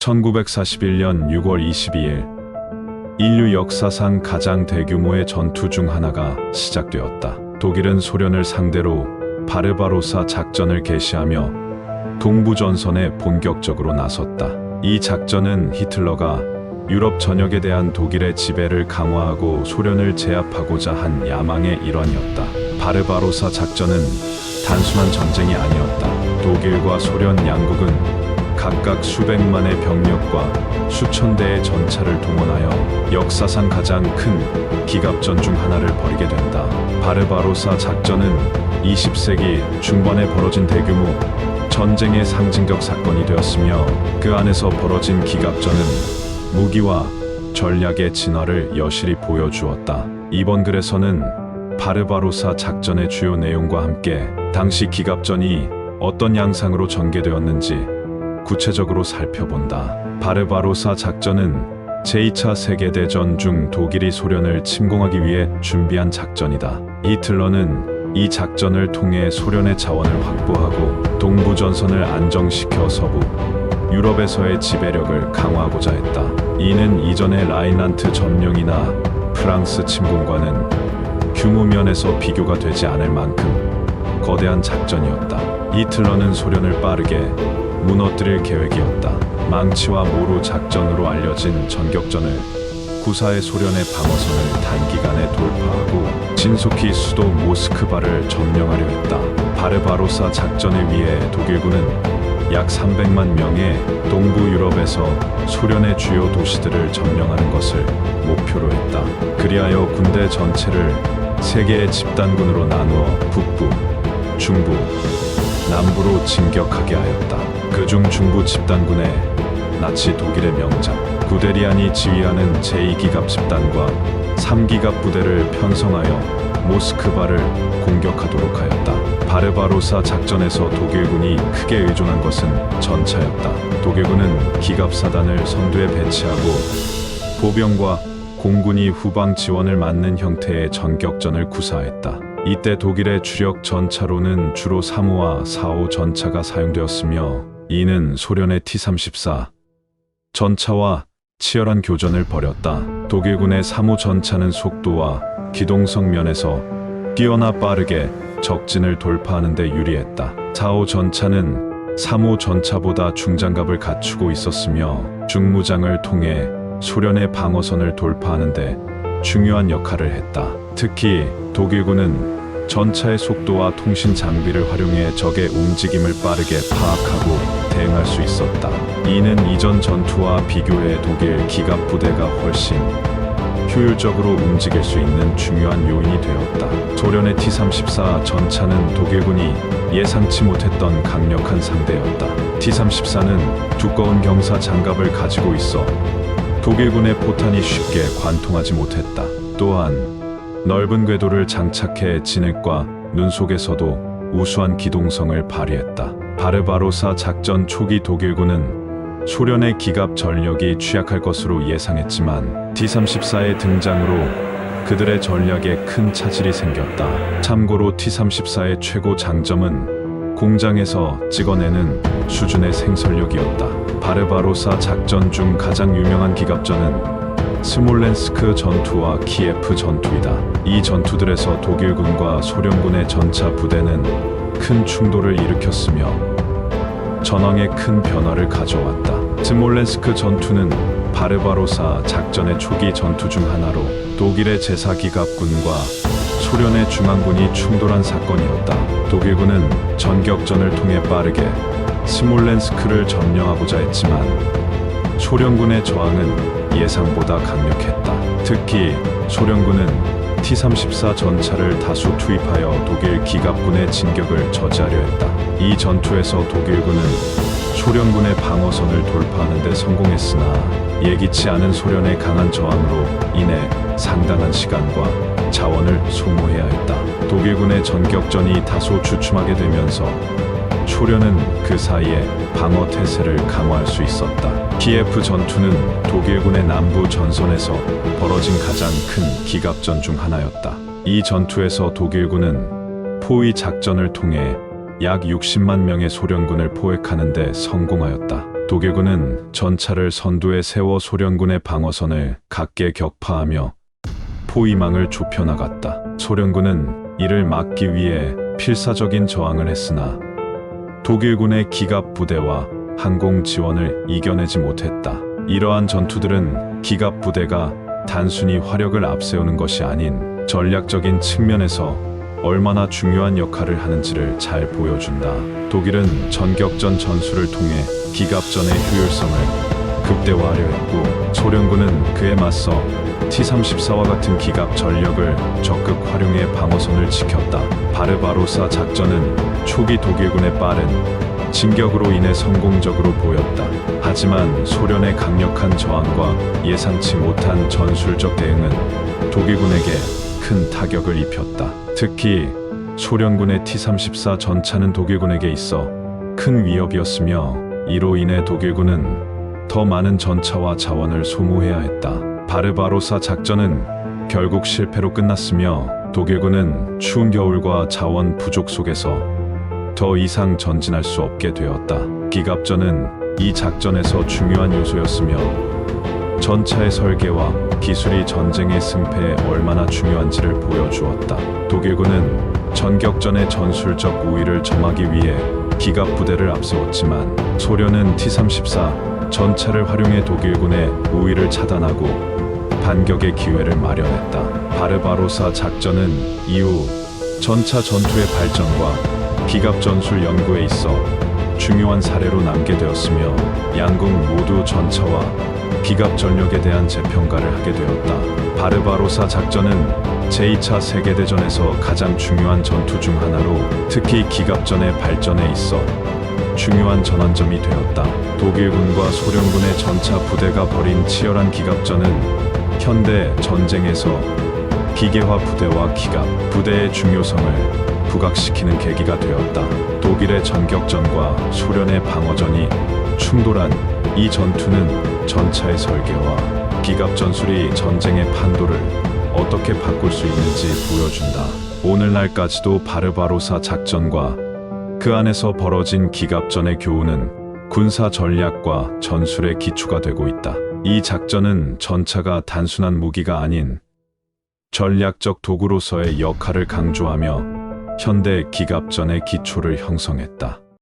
1941년 6월 22일, 인류 역사상 가장 대규모의 전투 중 하나가 시작되었다. 독일은 소련을 상대로 바르바로사 작전을 개시하며 동부전선에 본격적으로 나섰다. 이 작전은 히틀러가 유럽 전역에 대한 독일의 지배를 강화하고 소련을 제압하고자 한 야망의 일환이었다. 바르바로사 작전은 단순한 전쟁이 아니었다. 독일과 소련 양국은 각각 수백만의 병력과 수천 대의 전차를 동원하여 역사상 가장 큰 기갑전 중 하나를 벌이게 된다. 바르바로사 작전은 20세기 중반에 벌어진 대규모 전쟁의 상징적 사건이 되었으며, 그 안에서 벌어진 기갑전은 무기와 전략의 진화를 여실히 보여주었다. 이번 글에서는 바르바로사 작전의 주요 내용과 함께 당시 기갑전이 어떤 양상으로 전개되었는지 구체적으로 살펴본다. 바르바로사 작전은 제2차 세계대전 중 독일이 소련을 침공하기 위해 준비한 작전이다. 히틀러는 이 작전을 통해 소련의 자원을 확보하고 동부전선을 안정시켜 서부 유럽에서의 지배력을 강화하고자 했다. 이는 이전의 라인란트 점령이나 프랑스 침공과는 규모 면에서 비교가 되지 않을 만큼 거대한 작전이었다. 히틀러는 소련을 빠르게 무너뜨릴 계획이었다. 망치와 모루 작전으로 알려진 전격전을 구사해 소련의 방어선을 단기간에 돌파하고 신속히 수도 모스크바를 점령하려 했다. 바르바로사 작전에 의해 독일군은 약 300만 명의 동부 유럽에서 소련의 주요 도시들을 점령하는 것을 목표로 했다. 그리하여 군대 전체를 세 개의 집단군으로 나누어 북부, 중부, 남부로 진격하게 하였다. 그중 중부 집단군에 나치 독일의 명장 구데리안이 지휘하는 제2기갑 집단과 3기갑 부대를 편성하여 모스크바를 공격하도록 하였다. 바르바로사 작전에서 독일군이 크게 의존한 것은 전차였다. 독일군은 기갑사단을 선두에 배치하고 보병과 공군이 후방 지원을 맞는 형태의 전격전을 구사했다. 이때 독일의 주력 전차로는 주로 3호와 4호 전차가 사용되었으며, 이는 소련의 T-34 전차와 치열한 교전을 벌였다. 독일군의 3호 전차는 속도와 기동성 면에서 뛰어나 빠르게 적진을 돌파하는 데 유리했다. 4호 전차는 3호 전차보다 중장갑을 갖추고 있었으며 중무장을 통해 소련의 방어선을 돌파하는 데 중요한 역할을 했다. 특히 독일군은 전차의 속도와 통신 장비를 활용해 적의 움직임을 빠르게 파악하고 대응할 수 있었다. 이는 이전 전투와 비교해 독일 기갑 부대가 훨씬 효율적으로 움직일 수 있는 중요한 요인이 되었다. 소련의 T-34 전차는 독일군이 예상치 못했던 강력한 상대였다. T-34는 두꺼운 경사 장갑을 가지고 있어 독일군의 포탄이 쉽게 관통하지 못했다. 또한 넓은 궤도를 장착해 진흙과 눈 속에서도 우수한 기동성을 발휘했다. 바르바로사 작전 초기 독일군은 소련의 기갑 전력이 취약할 것으로 예상했지만 T-34의 등장으로 그들의 전략에 큰 차질이 생겼다. 참고로 T-34의 최고 장점은 공장에서 찍어내는 수준의 생산력이었다. 바르바로사 작전 중 가장 유명한 기갑전은 스몰렌스크 전투와 키예프 전투이다. 이 전투들에서 독일군과 소련군의 전차 부대는 큰 충돌을 일으켰으며 전황에 큰 변화를 가져왔다. 스몰렌스크 전투는 바르바로사 작전의 초기 전투 중 하나로 독일의 제4기갑군과 소련의 중앙군이 충돌한 사건이었다. 독일군은 전격전을 통해 빠르게 스몰렌스크를 점령하고자 했지만 소련군의 저항은 예상보다 강력했다. 특히 소련군은 T-34 전차를 다수 투입하여 독일 기갑군의 진격을 저지하려 했다. 이 전투에서 독일군은 소련군의 방어선을 돌파하는 데 성공했으나 예기치 않은 소련의 강한 저항으로 인해 상당한 시간과 자원을 소모해야 했다. 독일군의 전격전이 다소 주춤하게 되면서 소련은 그 사이에 방어 태세를 강화할 수 있었다. 키예프 전투는 독일군의 남부 전선에서 벌어진 가장 큰 기갑전 중 하나였다. 이 전투에서 독일군은 포위 작전을 통해 약 60만 명의 소련군을 포획하는 데 성공하였다. 독일군은 전차를 선두에 세워 소련군의 방어선을 각계 격파하며 포위망을 좁혀나갔다. 소련군은 이를 막기 위해 필사적인 저항을 했으나 독일군의 기갑 부대와 항공 지원을 이겨내지 못했다. 이러한 전투들은 기갑 부대가 단순히 화력을 앞세우는 것이 아닌 전략적인 측면에서 얼마나 중요한 역할을 하는지를 잘 보여준다. 독일은 전격전 전술을 통해 기갑전의 효율성을 극대화하려 했고, 소련군은 그에 맞서 T-34와 같은 기갑 전력을 적극 활용해 방어선을 지켰다. 바르바로사 작전은 초기 독일군의 빠른 진격으로 인해 성공적으로 보였다. 하지만 소련의 강력한 저항과 예상치 못한 전술적 대응은 독일군에게 큰 타격을 입혔다. 특히 소련군의 T-34 전차는 독일군에게 있어 큰 위협이었으며, 이로 인해 독일군은 더 많은 전차와 자원을 소모해야 했다. 바르바로사 작전은 결국 실패로 끝났으며, 독일군은 추운 겨울과 자원 부족 속에서 더 이상 전진할 수 없게 되었다. 기갑전은 이 작전에서 중요한 요소였으며, 전차의 설계와 기술이 전쟁의 승패에 얼마나 중요한지를 보여주었다. 독일군은 전격전의 전술적 우위를 점하기 위해 기갑 부대를 앞세웠지만, 소련은 T-34 전차를 활용해 독일군의 우위를 차단하고 반격의 기회를 마련했다. 바르바로사 작전은 이후 전차 전투의 발전과 기갑 전술 연구에 있어 중요한 사례로 남게 되었으며, 양국 모두 전차와 기갑 전력에 대한 재평가를 하게 되었다. 바르바로사 작전은 제2차 세계대전에서 가장 중요한 전투 중 하나로, 특히 기갑전의 발전에 있어 중요한 전환점이 되었다. 독일군과 소련군의 전차 부대가 벌인 치열한 기갑전은 현대 전쟁에서 기계화 부대와 기갑 부대의 중요성을 부각시키는 계기가 되었다. 독일의 전격전과 소련의 방어전이 충돌한 이 전투는 전차의 설계와 기갑 전술이 전쟁의 판도를 어떻게 바꿀 수 있는지 보여준다. 오늘날까지도 바르바로사 작전과 그 안에서 벌어진 기갑전의 교훈은 군사 전략과 전술의 기초가 되고 있다. 이 작전은 전차가 단순한 무기가 아닌 전략적 도구로서의 역할을 강조하며 현대 기갑전의 기초를 형성했다.